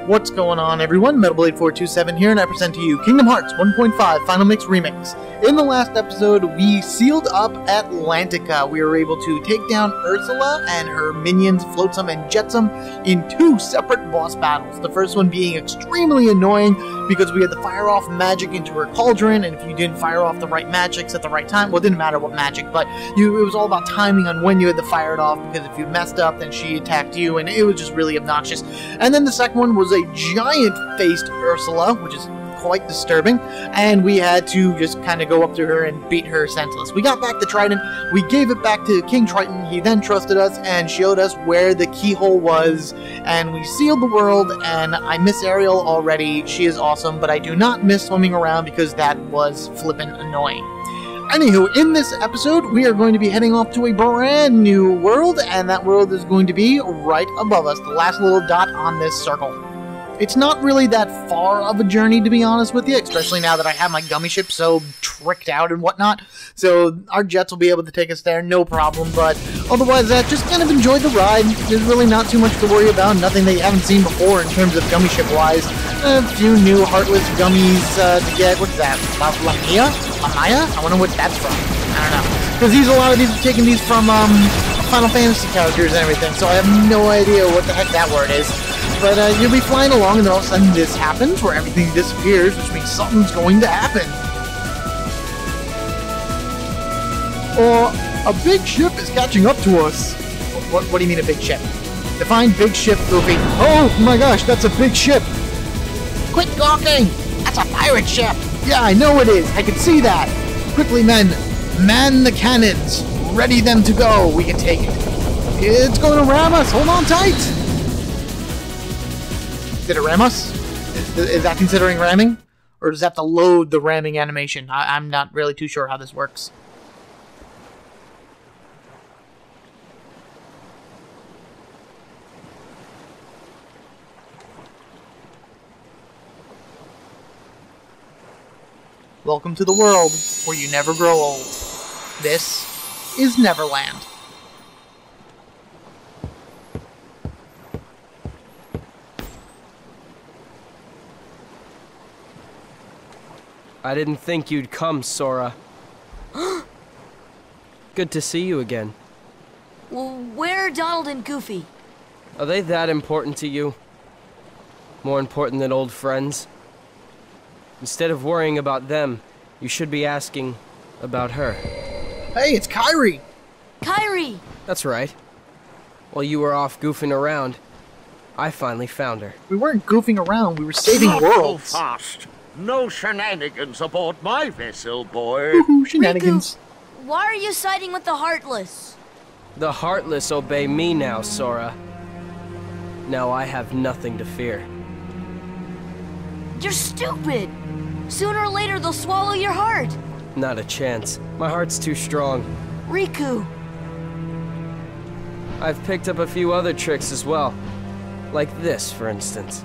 What's going on, everyone? MetalBlade427 here, and I present to you Kingdom Hearts 1.5 Final Mix Remix. In the last episode, we sealed up Atlantica. We were able to take down Ursula and her minions, Flotsam and Jetsam, in 2 separate boss battles. The first one being extremely annoying because we had to fire off magic into her cauldron, and if you didn't fire off the right magics at the right time, well, it didn't matter what magic, but it was all about timing on when you had to fire it off, because if you messed up, then she attacked you, and it was just really obnoxious. And then the second one was a giant-faced Ursula, which is quite disturbing, and we had to just kind of go up to her and beat her senseless. We got back the Trident, we gave it back to King Triton, he then trusted us and showed us where the keyhole was, and we sealed the world, and I miss Ariel already. She is awesome, but I do not miss swimming around because that was flippin' annoying. Anywho, in this episode, we are going to be heading off to a brand new world, and that world is going to be right above us, the last little dot on this circle. It's not really that far of a journey, to be honest with you, especially now that I have my gummy ship so tricked out and whatnot. So our jets will be able to take us there, no problem, but otherwise, just kind of enjoy the ride. There's really not too much to worry about, nothing that you haven't seen before in terms of gummy ship-wise. A few new Heartless gummies to get. What's that? Lamia? I wonder what that's from. I don't know. Because a lot of these are taking these from Final Fantasy characters and everything, so I have no idea what the heck that word is. But you'll be flying along, and then all of a sudden this happens, where everything disappears, which means something's going to happen. Or a big ship is catching up to us. What do you mean a big ship? Define big ship, Goofy. Oh my gosh, that's a big ship. Quit gawking! That's a pirate ship! Yeah, I know it is. I can see that. Quickly, men. Man the cannons. Ready them to go. We can take it. It's going to ram us. Hold on tight. Did it ram us? Is that considering ramming? Or does it have to load the ramming animation? I'm not really too sure how this works. Welcome to the world where you never grow old. This is Neverland. I didn't think you'd come, Sora. Good to see you again. Well, where are Donald and Goofy? Are they that important to you? More important than old friends? Instead of worrying about them, you should be asking about her. Hey, it's Kairi! Kairi! That's right. While you were off goofing around, I finally found her. We weren't goofing around, we were saving worlds. So fast. No shenanigans aboard my vessel, boy. Woohoo, shenanigans. Riku, why are you siding with the Heartless? The Heartless obey me now, Sora. Now I have nothing to fear. You're stupid! Sooner or later they'll swallow your heart. Not a chance. My heart's too strong. Riku. I've picked up a few other tricks as well. Like this, for instance.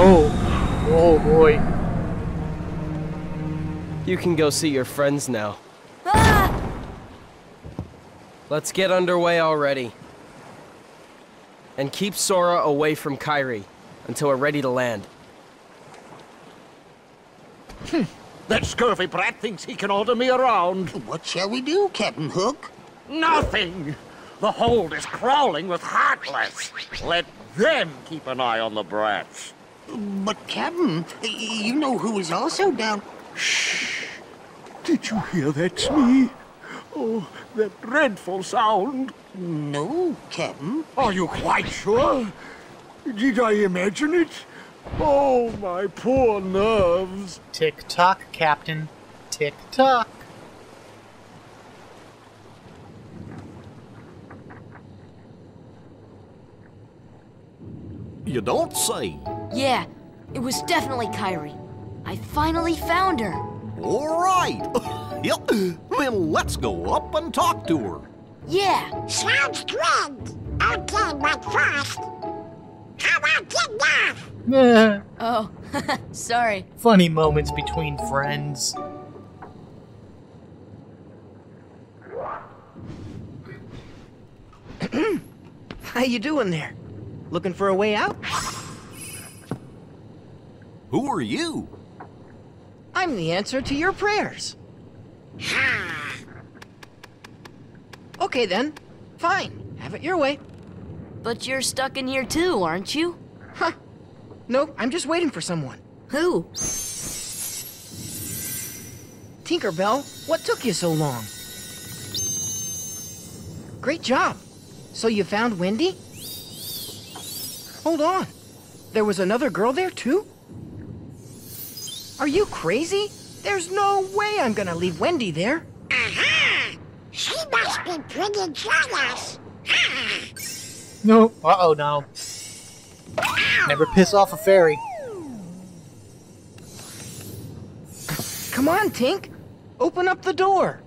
Oh boy. You can go see your friends now. Ah! Let's get underway already. And keep Sora away from Kairi until we're ready to land. That scurvy brat thinks he can order me around. What shall we do, Captain Hook? Nothing! The hold is crawling with Heartless. Let them keep an eye on the brats. But, Captain, you know who is also down... Shh! Did you hear that, Smee? Oh, that dreadful sound. No, Captain. Are you quite sure? Did I imagine it? Oh, my poor nerves. Tick-tock, Captain. Tick-tock. You don't say. Yeah, it was definitely Kairi. I finally found her. All right. Yep. Then let's go up and talk to her. Yeah. Sounds good. Okay, but first, how about getting off? Oh, sorry. Funny moments between friends. How you doing there? Looking for a way out? Who are you? I'm the answer to your prayers. Okay then. Fine. Have it your way. But you're stuck in here too, aren't you? Huh. Nope, I'm just waiting for someone. Who? Tinkerbell, what took you so long? Great job. So you found Wendy? Hold on. There was another girl there too? Are you crazy? There's no way I'm gonna leave Wendy there. Aha! She must be pretty jealous. No. Uh-oh, no. Never piss off a fairy. Come on, Tink. Open up the door.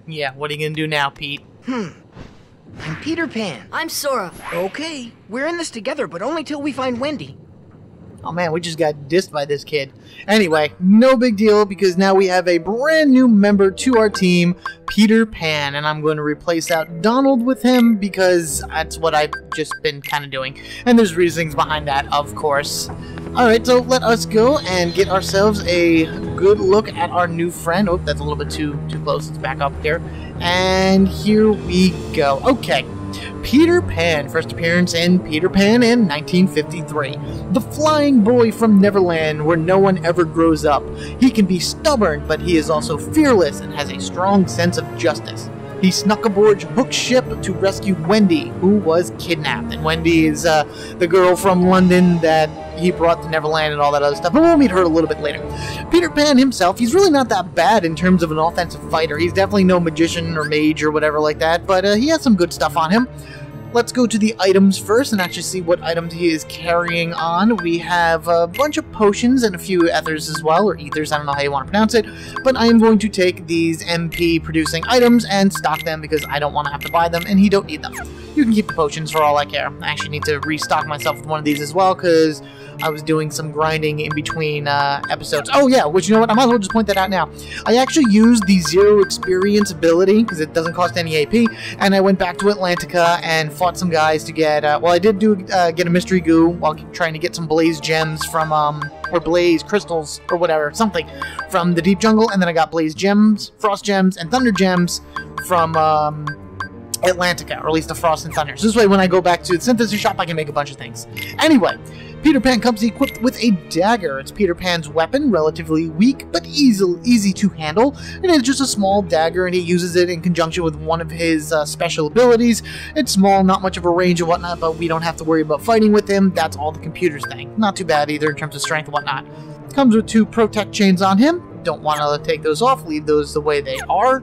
Yeah, what are you gonna do now, Pete? I'm Peter Pan. I'm Sora. Okay, we're in this together, but only till we find Wendy. Oh man, we just got dissed by this kid. Anyway, no big deal because now we have a brand new member to our team, Peter Pan, and I'm going to replace out Donald with him because that's what I've just been kind of doing. And there's reasons behind that, of course. Alright, so let us go and get ourselves a good look at our new friend. Oh, that's a little bit too close. Let's back up here. And here we go. Okay. Peter Pan, first appearance in Peter Pan in 1953. The flying boy from Neverland where no one ever grows up. He can be stubborn, but he is also fearless and has a strong sense of justice. He snuck aboard Hook's ship to rescue Wendy, who was kidnapped. And Wendy is the girl from London that he brought to Neverland and all that other stuff. But we'll meet her a little bit later. Peter Pan himself, he's really not that bad in terms of an offensive fighter. He's definitely no magician or mage or whatever like that, but he has some good stuff on him. Let's go to the items first and actually see what items he is carrying on. We have a bunch of potions and a few ethers as well, or ethers, I don't know how you want to pronounce it, but I am going to take these MP producing items and stock them because I don't want to have to buy them and he don't need them. You can keep the potions for all I care. I actually need to restock myself with one of these as well because I was doing some grinding in between episodes. Oh yeah, which you know what, I might as well just point that out now. I actually used the 0 experience ability because it doesn't cost any AP, and I went back to Atlantica and fought some guys to get, well I did get a mystery goo while trying to get some blaze gems from, or blaze crystals or whatever, something from the deep jungle, and then I got blaze gems, frost gems, and thunder gems from, Atlantica, or at least the Frost and Thunder. So this way when I go back to the synthesis shop I can make a bunch of things. Anyway, Peter Pan comes equipped with a dagger. It's Peter Pan's weapon, relatively weak but easy to handle. And it's just a small dagger and he uses it in conjunction with one of his special abilities. It's small, not much of a range and whatnot, but we don't have to worry about fighting with him. That's all the computer's thing. Not too bad either in terms of strength and whatnot. Comes with 2 Protect Chains on him. Don't want to take those off, leave those the way they are.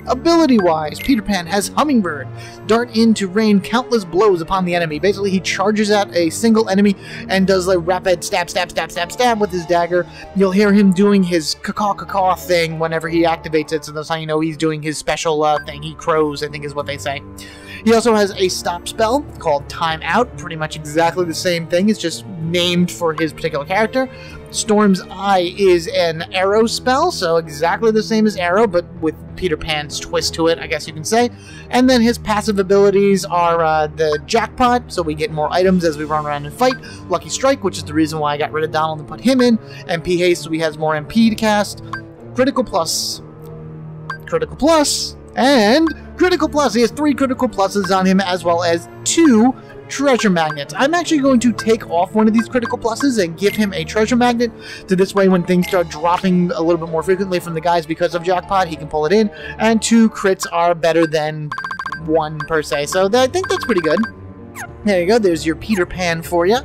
Ability-wise, Peter Pan has Hummingbird. Dart in to rain countless blows upon the enemy. Basically, he charges at a single enemy and does a rapid stab, stab, stab, stab, stab with his dagger. You'll hear him doing his caw-caw thing whenever he activates it, so that's how you know he's doing his special thing. He crows, I think is what they say. He also has a stop spell called Time Out. Pretty much exactly the same thing. It's just named for his particular character. Storm's Eye is an arrow spell, so exactly the same as arrow, but with Peter Pan's twist to it, I guess you can say. And then his passive abilities are the Jackpot, so we get more items as we run around and fight. Lucky Strike, which is the reason why I got rid of Donald and put him in. MP Haste, so he has more MP to cast. Critical Plus, and Critical Plus. He has 3 Critical Pluses on him, as well as 2 treasure magnets. I'm actually going to take off one of these critical pluses and give him a treasure magnet, so this way when things start dropping a little bit more frequently from the guys because of Jackpot, he can pull it in, and 2 crits are better than 1 per se, so I think that's pretty good. There you go, there's your Peter Pan for you.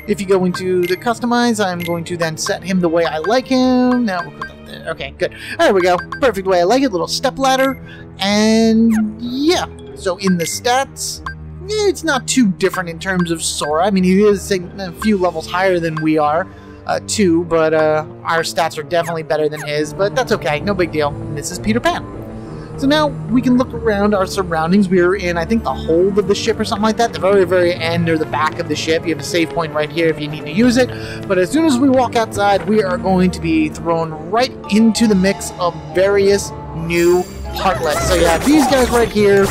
If you go into the customize, I'm going to then set him the way I like him. Now we'll put that there. Okay, good. There we go. Perfect way I like it. Little step ladder. And yeah, so in the stats, it's not too different in terms of Sora. I mean, he is a few levels higher than we are, too, but our stats are definitely better than his, but that's okay. No big deal. And this is Peter Pan. So now we can look around our surroundings. We're in, I think, the hold of the ship or something like that. The very, very end or the back of the ship. You have a save point right here if you need to use it. But as soon as we walk outside, we are going to be thrown right into the mix of various new Heartless. So you have these guys right here,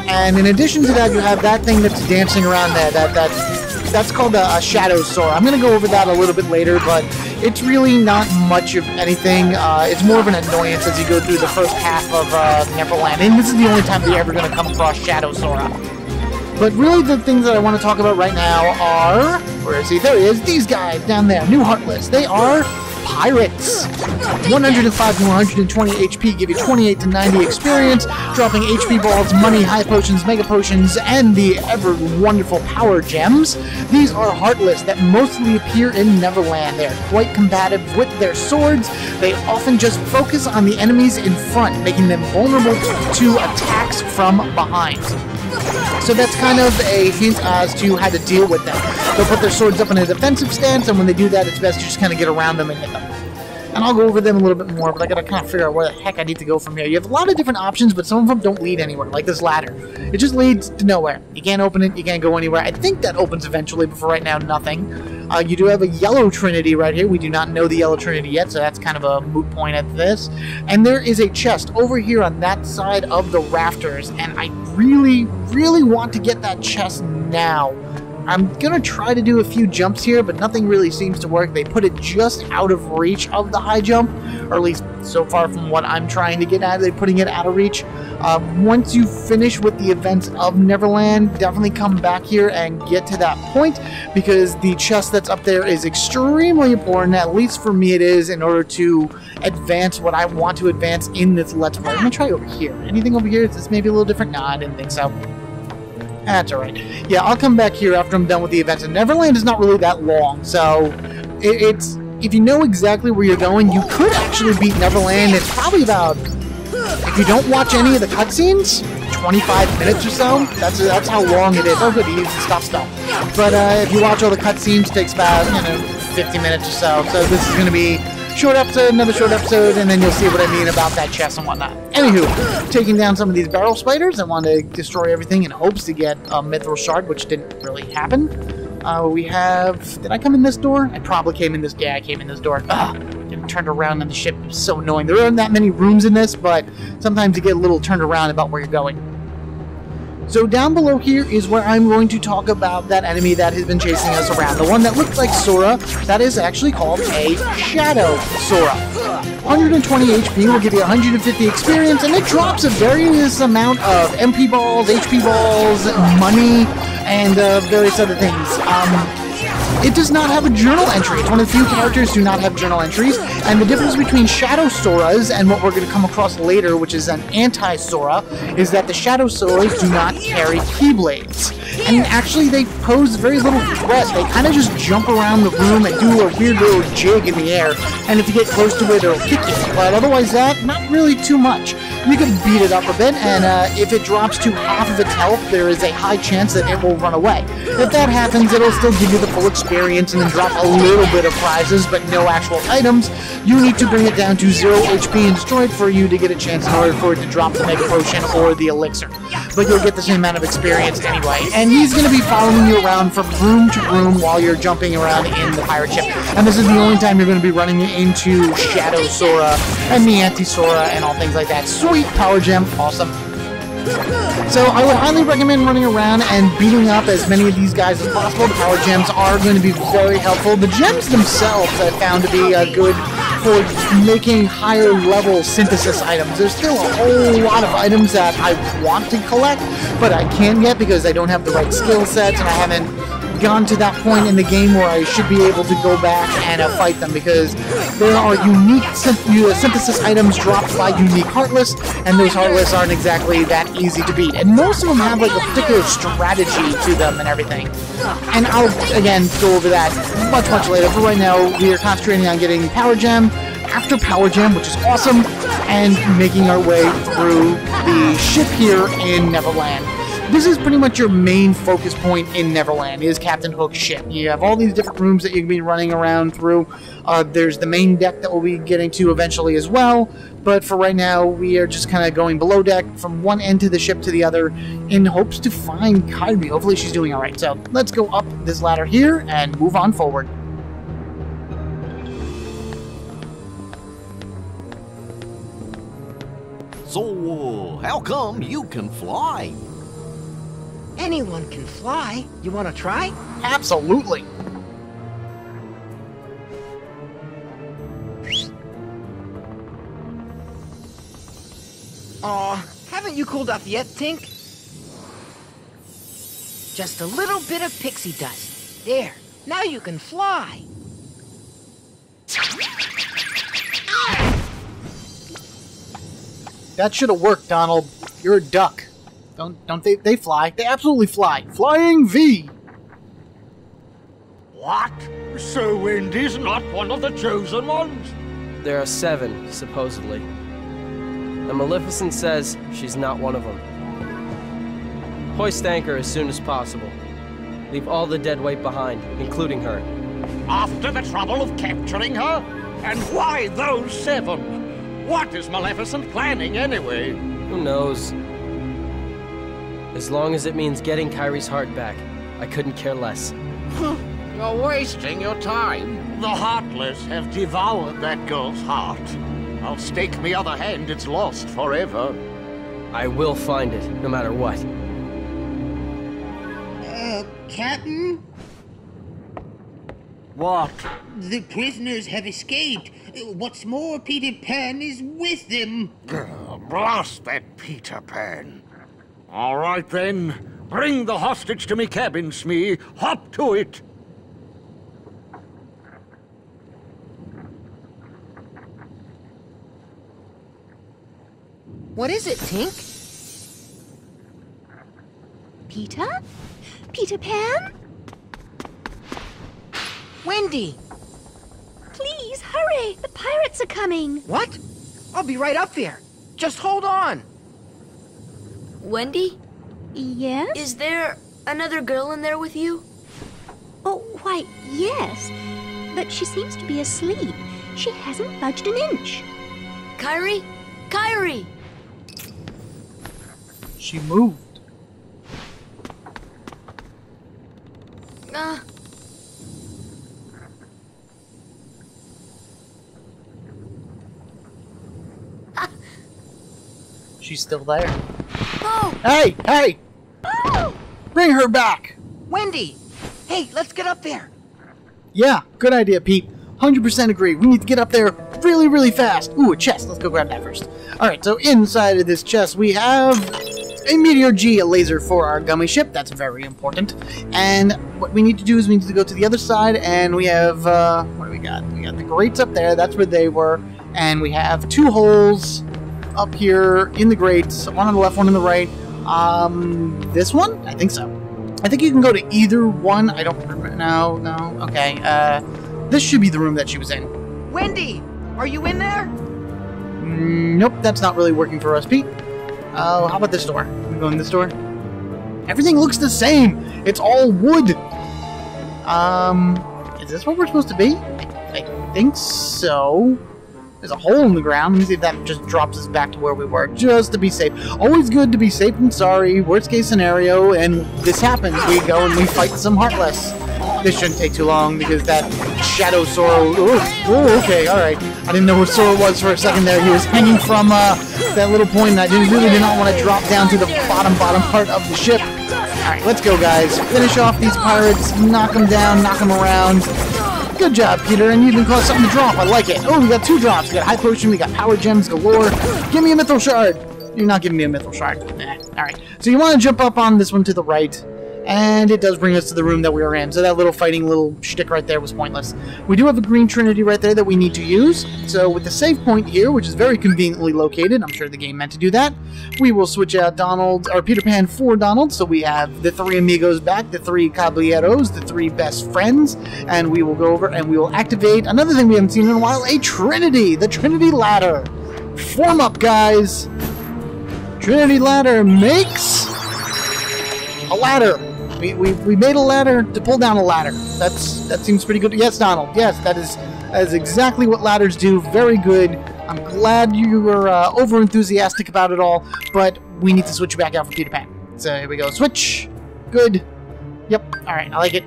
And in addition to that, you have that thing that's dancing around there. That's called a Shadow Sora. I'm going to go over that a little bit later, but it's really not much of anything. It's more of an annoyance as you go through the first half of Neverland. And this is the only time that you're ever going to come across Shadow Sora. But really the things that I want to talk about right now are... Where is he? There he is. These guys down there. New Heartless. They are pirates. 105 to 120 HP give you 28 to 90 experience, dropping HP balls, money, high potions, mega potions, and the ever wonderful power gems. These are Heartless that mostly appear in Neverland. They are quite combative with their swords. They often just focus on the enemies in front, making them vulnerable to attacks from behind. So that's kind of a hint as to how to deal with them. They'll put their swords up in a defensive stance, and when they do that, it's best to just kind of get around them and hit them. And I'll go over them a little bit more, but I gotta kind of figure out where the heck I need to go from here. You have a lot of different options, but some of them don't lead anywhere, like this ladder. It just leads to nowhere. You can't open it, you can't go anywhere. I think that opens eventually, but for right now, nothing. You do have a yellow Trinity right here. We do not know the yellow Trinity yet, so that's kind of a moot point at this. And there is a chest over here on that side of the rafters, and I really, really want to get that chest now. I'm going to try to do a few jumps here, but nothing really seems to work. They put it just out of reach of the high jump, or at least so far from what I'm trying to get at, they're putting it out of reach. Once you finish with the events of Neverland, definitely come back here and get to that point, because the chest that's up there is extremely important, at least for me it is, in order to advance what I want to advance in this Let's Play. I'm going to try over here. Anything over here? Is this maybe a little different? No, I didn't think so. That's alright. Yeah, I'll come back here after I'm done with the events. And Neverland is not really that long, so it's... If you know exactly where you're going, you could actually beat Neverland. It's probably about... If you don't watch any of the cutscenes, 25 minutes or so. That's how long it is. Oh, good, he used the stop spell. But if you watch all the cutscenes, it takes about, 50 minutes or so. So this is going to be... short episode, another short episode, and then you'll see what I mean about that chest and whatnot. Anywho, taking down some of these barrel spiders. I wanted to destroy everything in hopes to get a mithril shard, which didn't really happen. We have... Did I come in this door? I probably came in this... Yeah, I came in this door. Getting turned around in the ship is so annoying. There aren't that many rooms in this, but sometimes you get a little turned around about where you're going. So down below here is where I'm going to talk about that enemy that has been chasing us around. The one that looks like Sora, that is actually called a Shadow Sora. 120 HP will give you 150 experience, and it drops a various amount of MP balls, HP balls, money, and various other things. It does not have a journal entry. It's one of the few characters who do not have journal entries. And the difference between Shadow Soras and what we're going to come across later, which is an anti-Sora, is that the Shadow Soras do not carry Keyblades. And actually, they pose very little threat. They kind of just jump around the room and do a weird little jig in the air. And if you get close to it, it'll kick you. But otherwise that, not really too much. You can beat it up a bit, and if it drops to half of its health, there is a high chance that it will run away. If that happens, it'll still give you the full experience and then drop a little bit of prizes, but no actual items. You need to bring it down to 0 HP and destroy it for you to get a chance in order for it to drop the Mega Potion or the Elixir. But you'll get the same amount of experience anyway. And he's going to be following you around from room to room while you're jumping around in the pirate ship. And this is the only time you're going to be running into Shadow Sora and the Anti-Sora and all things like that. Sweet power gem, awesome. So I would highly recommend running around and beating up as many of these guys as possible. The power gems are going to be very helpful. The gems themselves I found to be good for making higher level synthesis items. There's still a whole lot of items that I want to collect, but I can't yet because I don't have the right skill sets and I haven't gone to that point in the game where I should be able to go back and fight them, because there are unique synthesis items dropped by unique Heartless, and those Heartless aren't exactly that easy to beat. And most of them have like a particular strategy to them and everything. And I'll, again, go over that much later. For right now, we are concentrating on getting Power Gem after Power Gem, which is awesome, and making our way through the ship here in Neverland. This is pretty much your main focus point in Neverland, is Captain Hook's ship. You have all these different rooms that you can be running around through. There's the main deck that we'll be getting to eventually as well, but for right now, we are just kind of going below deck from one end of the ship to the other in hopes to find Kairi. Hopefully she's doing alright. So let's go up this ladder here and move on forward. So, how come you can fly? anyone can fly. You want to try? Absolutely. Aw, haven't you cooled off yet, Tink? Just a little bit of pixie dust. There, now you can fly. That should have worked, Donald. You're a duck. Don't they fly? They absolutely fly. Flying V. What? So Wendy's not one of the chosen ones? There are 7, supposedly. And Maleficent says she's not one of them. Hoist anchor as soon as possible. Leave all the dead weight behind, including her. After the trouble of capturing her? And why those 7? What is Maleficent planning anyway? Who knows? As long as it means getting Kairi's heart back, I couldn't care less. You're wasting your time. The Heartless have devoured that girl's heart. I'll stake me other hand it's lost forever. I will find it, no matter what. Captain? What? The prisoners have escaped. What's more, Peter Pan is with them. Blast that Peter Pan. All right then. Bring the hostage to me cabin, Smee. Hop to it. What is it, Tink? Peter? Peter Pan? Wendy! Please, hurry! The pirates are coming! What? I'll be right up there. Just hold on. Wendy? Yes? Is there another girl in there with you? Oh, why, yes. But she seems to be asleep. She hasn't budged an inch. Kairi? Kairi! She moved. She's still there. Oh! Hey! Hey! Oh! Bring her back! Wendy! Hey, let's get up there. Yeah, good idea, Pete. 100% agree. We need to get up there really, really fast. Ooh, a chest. Let's go grab that first. Alright, so inside of this chest we have a Meteor G, a laser for our gummy ship. That's very important. And what we need to do is we need to go to the other side, and we have, what do we got? We got the grates up there. That's where they were. And we have 2 holes up here in the grates. One on the left, one on the right. This one? I think so. I think you can go to either one. I don't remember. No. Okay. This should be the room that she was in. Wendy! Are you in there? Nope, that's not really working for us, Pete. How about this door? Can we go in this door? Everything looks the same! It's all wood! Is this what we're supposed to be? I think so. There's a hole in the ground. Let me see if that just drops us back to where we were, just to be safe. Always good to be safe than sorry. Worst case scenario, and this happens. We go and we fight some Heartless. This shouldn't take too long because that Shadow Sora... Oh, okay, alright. I didn't know where Sora was for a second there. He was hanging from that little point, and I really did not want to drop down to the bottom part of the ship. Alright, let's go, guys. Finish off these pirates, knock them down, knock them around. Good job, Peter, and you even caused something to drop. I like it. Oh, we got 2 drops. We got High Potion, we got Power Gems galore. Give me a Mythril Shard. You're not giving me a Mythril Shard. Alright, so you want to jump up on this one to the right, and it does bring us to the room that we were in. So that little fighting little shtick right there was pointless. We do have a green Trinity right there that we need to use. So with the save point here, which is very conveniently located, I'm sure the game meant to do that, we will switch out Peter Pan for Donald. So we have the 3 amigos back, the 3 caballeros, the 3 best friends, and we will go over and we will activate another thing we haven't seen in a while, a Trinity, the Trinity Ladder. Form up, guys. Trinity Ladder makes a ladder. We made a ladder to pull down a ladder. That seems pretty good. Yes, Donald. Yes, that is exactly what ladders do. Very good. I'm glad you were over enthusiastic about it all, but we need to switch back out for Peter Pan. So here we go. Switch. Good. Yep. All right. I like it.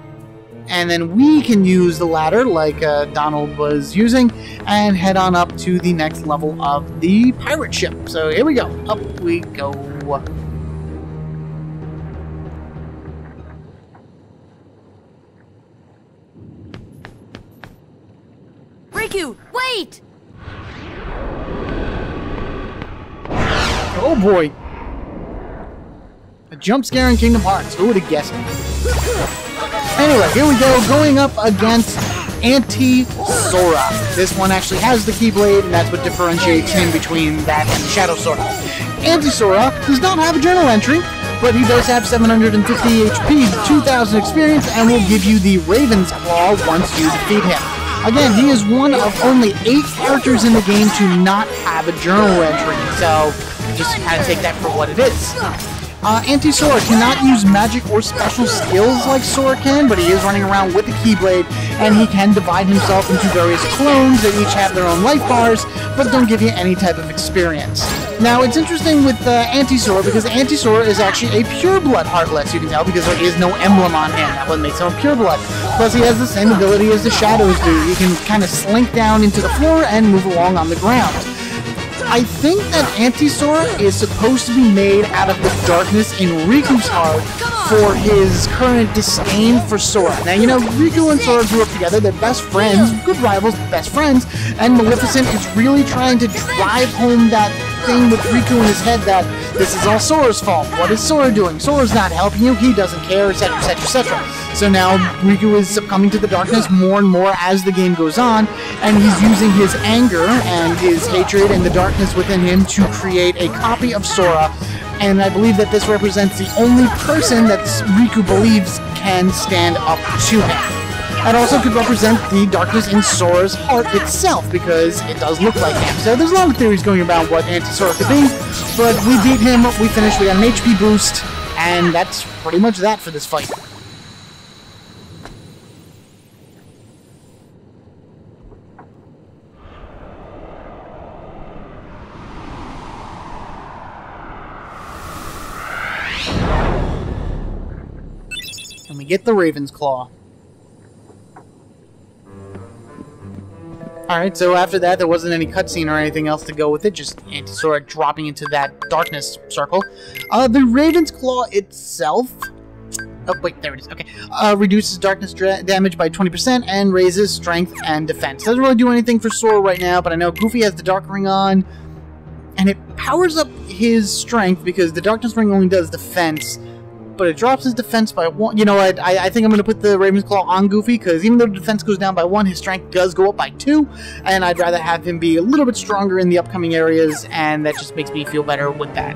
And then we can use the ladder like Donald was using and head on up to the next level of the pirate ship. So here we go. Up we go. Riku, wait! Oh boy. A jump scare in Kingdom Hearts. Who would have guessed it? Anyway, here we go, going up against Sora. This one actually has the Keyblade, and that's what differentiates him between that and Shadow Sora. Sora does not have a journal entry, but he does have 750 HP, 2,000 experience, and will give you the Raven's Claw once you defeat him. Again, he is one of only 8 characters in the game to not have a journal entry, so just kind of take that for what it is. Sora cannot use magic or special skills like Sora can, but he is running around with the Keyblade, and he can divide himself into various clones that each have their own life bars, but don't give you any type of experience. Now, it's interesting with Sora because Sora is actually a pureblood Heartless, you can tell, because there is no emblem on him. That what makes him a pureblood. Plus, he has the same ability as the Shadows do. You can kind of slink down into the floor and move along on the ground. I think that Sora is supposed to be made out of the darkness in Riku's heart for his current disdain for Sora. Now, you know, Riku and Sora grew up together, they're best friends, good rivals, best friends, and Maleficent is really trying to drive home that thing with Riku in his head that this is all Sora's fault. What is Sora doing? Sora's not helping you, he doesn't care, etc., etc., etc. So now Riku is succumbing to the darkness more and more as the game goes on, and he's using his anger and his hatred and the darkness within him to create a copy of Sora, and I believe that this represents the only person that Riku believes can stand up to him. It also could represent the darkness in Sora's heart itself, because it does look like him. So there's a lot of theories going about what Sora could be, but we beat him, we finished, we got an HP boost, and that's pretty much that for this fight. And we get the Raven's Claw. Alright, so after that, there wasn't any cutscene or anything else to go with it, just Sora dropping into that darkness circle. The Raven's Claw itself... Oh, wait, there it is. Okay. Reduces darkness damage by 20% and raises strength and defense. Doesn't really do anything for Sora right now, but I know Goofy has the Dark Ring on, and it powers up his strength because the Darkness Ring only does defense, but it drops his defense by 1. You know what? I think I'm going to put the Raven's Claw on Goofy, because even though the defense goes down by 1, his strength does go up by 2, and I'd rather have him be a little bit stronger in the upcoming areas, and that just makes me feel better with that.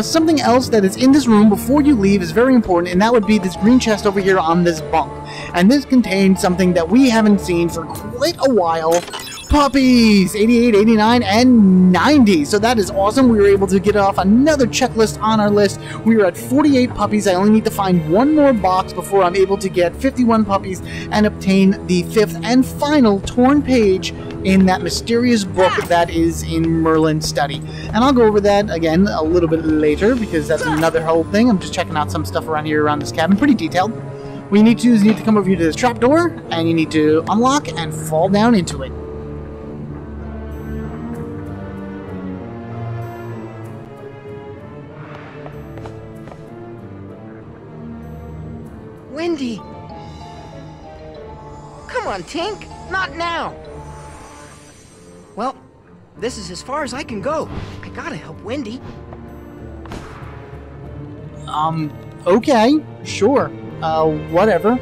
Something else that is in this room before you leave is very important, and that would be this green chest over here on this bunk. And this contains something that we haven't seen for quite a while. Puppies! 88, 89, and 90. So that is awesome. We were able to get off another checklist on our list. We are at 48 puppies. I only need to find one more box before I'm able to get 51 puppies and obtain the 5th and final torn page in that mysterious book that is in Merlin's study. And I'll go over that again a little bit later, because that's another whole thing. I'm just checking out some stuff around here around this cabin. Pretty detailed. What you need to do is you need to come over here to this trapdoor, and you need to unlock and fall down into it. Wendy! Come on, Tink! Not now! Well, this is as far as I can go. I gotta help Wendy. Okay, sure. Whatever.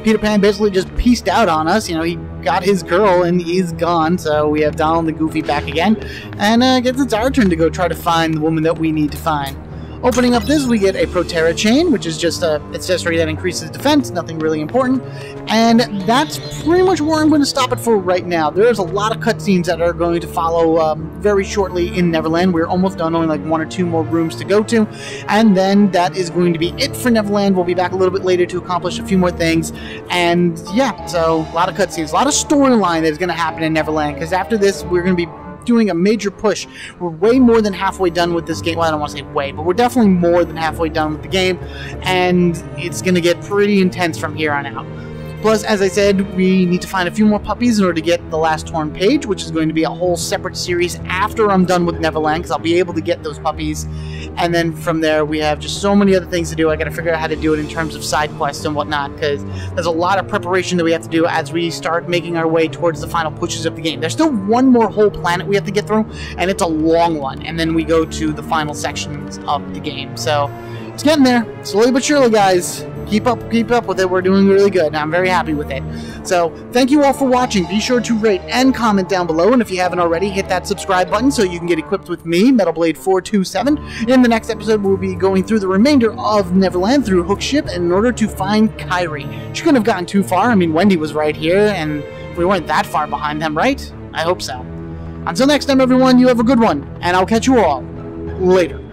Peter Pan basically just pieced out on us. You know, he got his girl and he's gone, so we have Donald and Goofy back again. And I guess it's our turn to go try to find the woman that we need to find. Opening up this, we get a Proterra Chain, which is just an accessory that increases defense, nothing really important. And that's pretty much where I'm going to stop it for right now. There's a lot of cutscenes that are going to follow very shortly in Neverland. We're almost done, only like 1 or 2 more rooms to go to. And then that is going to be it for Neverland. We'll be back a little bit later to accomplish a few more things. And yeah, so a lot of cutscenes, a lot of storyline that is going to happen in Neverland, because after this, we're going to be doing a major push. We're way more than halfway done with this game. Well, I don't want to say way, but we're definitely more than halfway done with the game, and it's going to get pretty intense from here on out. Plus, as I said, we need to find a few more puppies in order to get the last torn page, which is going to be a whole separate series after I'm done with Neverland, because I'll be able to get those puppies. And then from there, we have just so many other things to do. I got to figure out how to do it in terms of side quests and whatnot, because there's a lot of preparation that we have to do as we start making our way towards the final pushes of the game. There's still one more whole planet we have to get through, and it's a long one. And then we go to the final sections of the game. So it's getting there, slowly but surely, guys. Keep up with it. We're doing really good, and I'm very happy with it. So, thank you all for watching. Be sure to rate and comment down below, and if you haven't already, hit that subscribe button so you can get equipped with me, MetalBlade427. In the next episode, we'll be going through the remainder of Neverland through Hook's ship in order to find Kairi. She couldn't have gotten too far. I mean, Wendy was right here, and we weren't that far behind them, right? I hope so. Until next time, everyone, you have a good one, and I'll catch you all later.